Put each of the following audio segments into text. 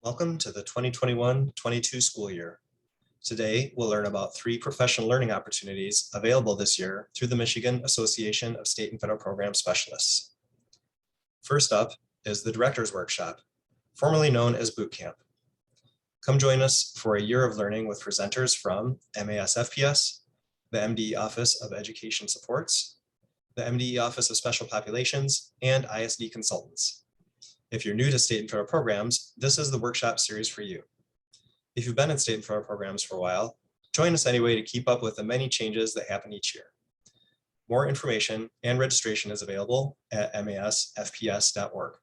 Welcome to the 2021-22 school year. Today, we'll learn about 3 professional learning opportunities available this year through the Michigan Association of State and Federal Program Specialists. First up is the Director's Workshop, formerly known as Boot Camp. Come join us for a year of learning with presenters from MASFPS, the MDE Office of Education Supports, the MDE Office of Special Populations, and ISD consultants. If you're new to state and federal programs, this is the workshop series for you. If you've been in state and federal programs for a while, join us anyway to keep up with the many changes that happen each year. More information and registration is available at masfps.org.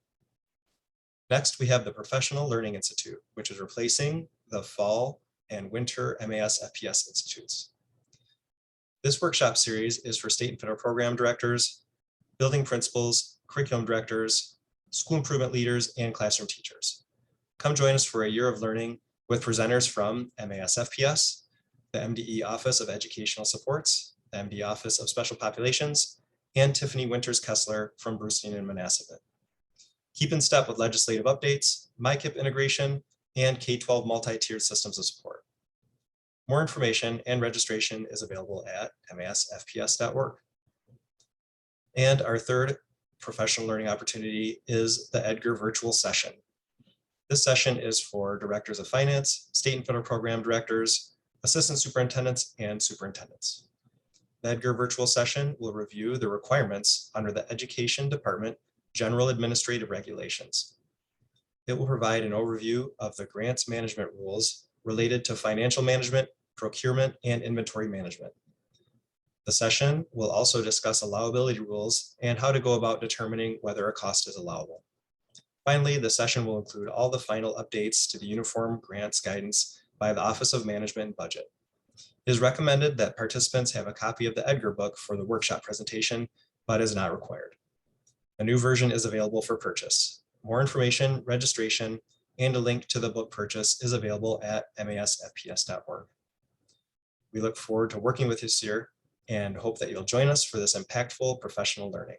Next, we have the Professional Learning Institute, which is replacing the fall and winter MASFPS institutes. This workshop series is for state and federal program directors, building principals, curriculum directors, school improvement leaders, and classroom teachers. Come join us for a year of learning with presenters from MASFPS, the MDE Office of Educational Supports, the MDE Office of Special Populations, and Tiffany Winters-Kessler from Brustein and Manasset. Keep in step with legislative updates, MyKIP integration, and K-12 multi-tiered systems of support. More information and registration is available at masfps.org. And our third professional learning opportunity is the Edgar virtual session. This session is for directors of finance, state and federal program directors, assistant superintendents, and superintendents. The Edgar virtual session will review the requirements under the Education Department General Administrative Regulations. It will provide an overview of the grants management rules related to financial management, procurement, and inventory management. The session will also discuss allowability rules and how to go about determining whether a cost is allowable. Finally, the session will include all the final updates to the Uniform Grants Guidance by the Office of Management and Budget. It is recommended that participants have a copy of the Edgar book for the workshop presentation, but is not required. A new version is available for purchase. More information, registration, and a link to the book purchase is available at masfps.org. We look forward to working with you this year and hope that you'll join us for this impactful professional learning.